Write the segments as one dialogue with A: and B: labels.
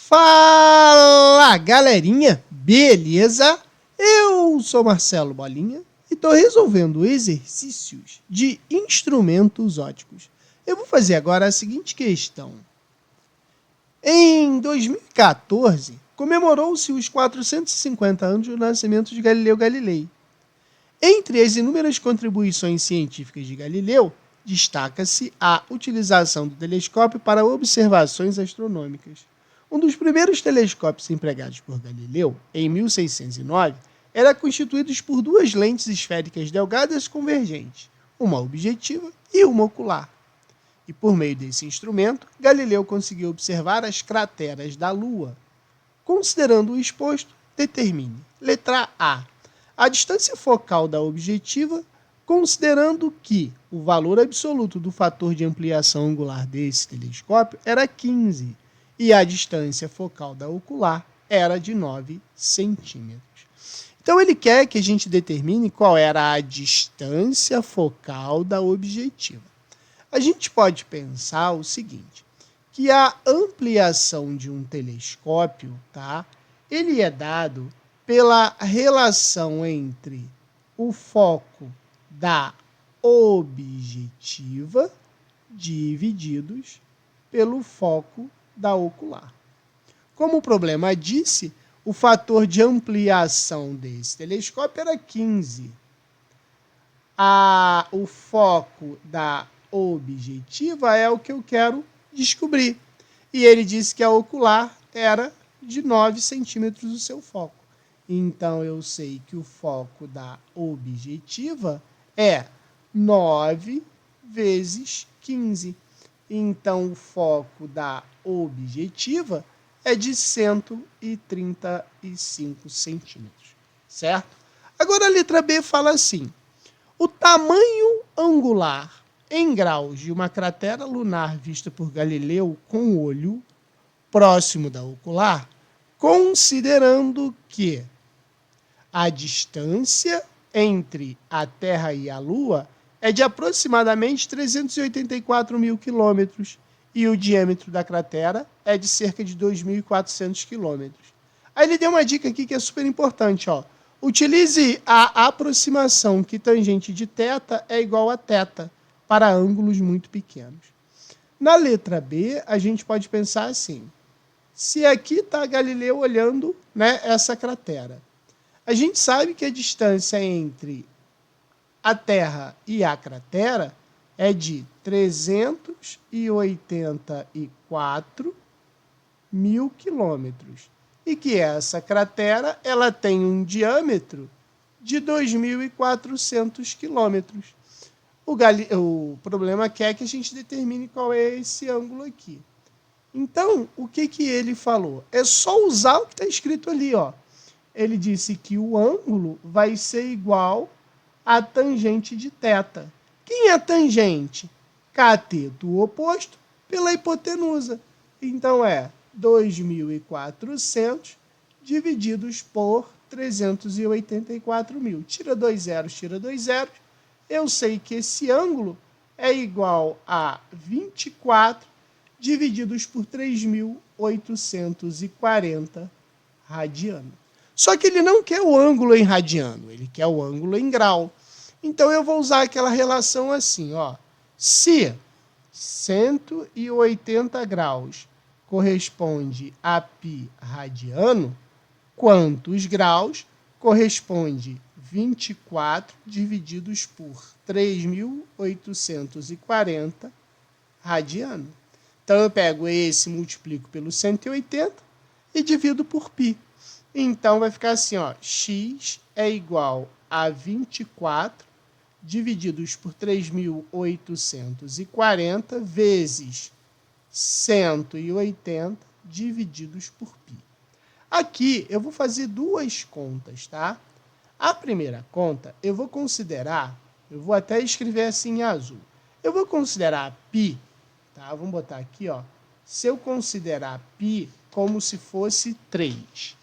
A: Fala, galerinha! Beleza? Eu sou Marcelo Bolinha e estou resolvendo exercícios de instrumentos óticos. Eu vou fazer agora a seguinte questão. Em 2014, comemorou-se os 450 anos do nascimento de Galileu Galilei. Entre as inúmeras contribuições científicas de Galileu, destaca-se a utilização do telescópio para observações astronômicas. Um dos primeiros telescópios empregados por Galileu, em 1609, era constituído por duas lentes esféricas delgadas convergentes, uma objetiva e uma ocular. E por meio desse instrumento, Galileu conseguiu observar as crateras da Lua. Considerando o exposto, determine. Letra A. A distância focal da objetiva, considerando que o valor absoluto do fator de ampliação angular desse telescópio era 15 e a distância focal da ocular era de 9 centímetros. Então ele quer que a gente determine qual era a distância focal da objetiva. A gente pode pensar o seguinte, que a ampliação de um telescópio, tá, ele é dado pela relação entre o foco da objetiva divididos pelo foco da ocular. Como o problema disse, o fator de ampliação desse telescópio era 15. O foco da objetiva é o que eu quero descobrir. E ele disse que a ocular era de 9 centímetros o seu foco. Então, eu sei que o foco da objetiva é 9 vezes 15. Então, o foco da objetiva é de 135 centímetros, certo? Agora, a letra B fala assim, o tamanho angular em graus de uma cratera lunar vista por Galileu com o olho próximo da ocular, considerando que a distância entre a Terra e a Lua é de aproximadamente 384 mil quilômetros e o diâmetro da cratera é de cerca de 2.400 quilômetros. Aí ele deu uma dica aqui que é super importante, ó. Utilize a aproximação que tangente de θ é igual a θ para ângulos muito pequenos. Na letra B, a gente pode pensar assim, se aqui está Galileu olhando, né, essa cratera, a gente sabe que a distância entre a Terra e a cratera é de 384 mil quilômetros. E que essa cratera ela tem um diâmetro de 2.400 quilômetros. O problema quer que a gente determine qual é esse ângulo aqui. Então, o que ele falou? É só usar o que está escrito ali, ó. Ele disse que o ângulo vai ser igual à tangente de θ. Quem é a tangente? Cateto oposto pela hipotenusa. Então, é 2.400 divididos por 384 mil. Tira 2 zeros, tira 2 zeros. Eu sei que esse ângulo é igual a 24 divididos por 3.840 radiano. Só que ele não quer o ângulo em radiano, ele quer o ângulo em grau. Então, eu vou usar aquela relação assim, ó. Se 180 graus corresponde a π radiano, quantos graus corresponde 24 divididos por 3.840 radiano? Então, eu pego esse, multiplico pelo 180 e divido por π. Então, vai ficar assim, ó, x é igual a 24 divididos por 3.840 vezes 180 divididos por π. Aqui, eu vou fazer duas contas, tá? A primeira conta, eu vou considerar, eu vou até escrever assim em azul, eu vou considerar π, tá? Vamos botar aqui, ó, se eu considerar π como se fosse 3.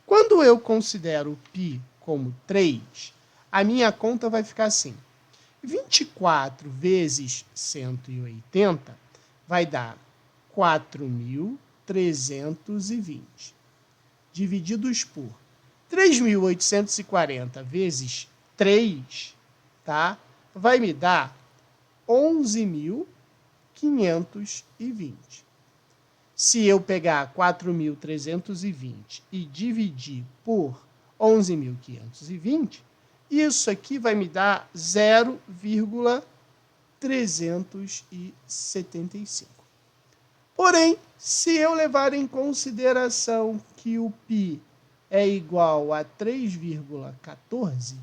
A: Quando eu considero π como 3, a minha conta vai ficar assim. 24 vezes 180 vai dar 4.000 3.320 divididos por 3.840 vezes 3, tá? Vai me dar 11.520. Se eu pegar 4.320 e dividir por 11.520, isso aqui vai me dar 0,375. Porém, se eu levar em consideração que o π é igual a 3,14,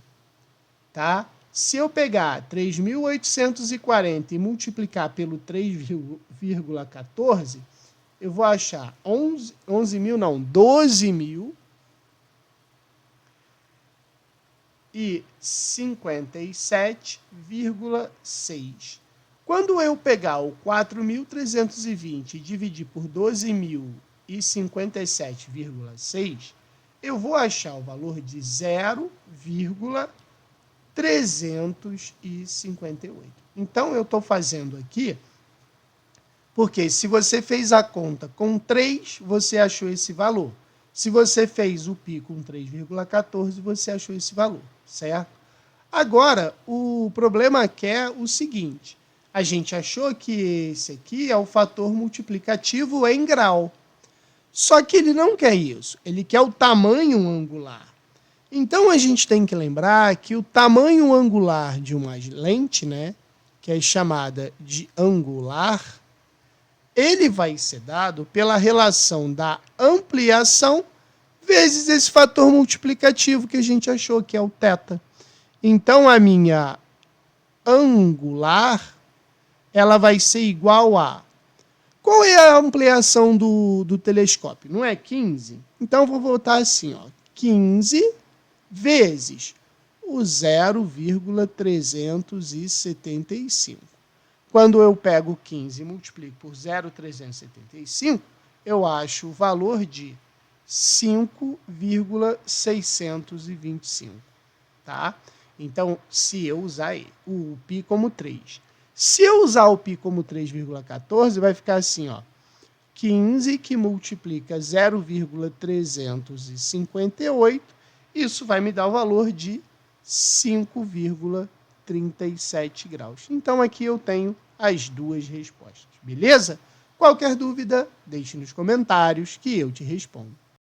A: tá? Se eu pegar 3.840 e multiplicar pelo 3,14, eu vou achar 12.057,6. Quando eu pegar o 4.320 e dividir por 12.057,6, eu vou achar o valor de 0,358. Então, eu estou fazendo aqui, porque se você fez a conta com 3, você achou esse valor. Se você fez o π com 3,14, você achou esse valor, certo? Agora, o problema aqui é o seguinte. A gente achou que esse aqui é o fator multiplicativo em grau. Só que ele não quer isso. Ele quer o tamanho angular. Então, a gente tem que lembrar que o tamanho angular de uma lente, né, que é chamada de angular, ele vai ser dado pela relação da ampliação vezes esse fator multiplicativo que a gente achou, que é o θ. Então, a minha angular, ela vai ser igual a... Qual é a ampliação do telescópio? Não é 15? Então, vou voltar assim, ó, 15 vezes o 0,375. Quando eu pego 15 e multiplico por 0,375, eu acho o valor de 5,625, tá? Então, se eu usar o π como 3. Se eu usar o π como 3,14, vai ficar assim, ó. 15 que multiplica 0,358, isso vai me dar o valor de 5,37 graus. Então, aqui eu tenho as duas respostas, beleza? Qualquer dúvida, deixe nos comentários que eu te respondo.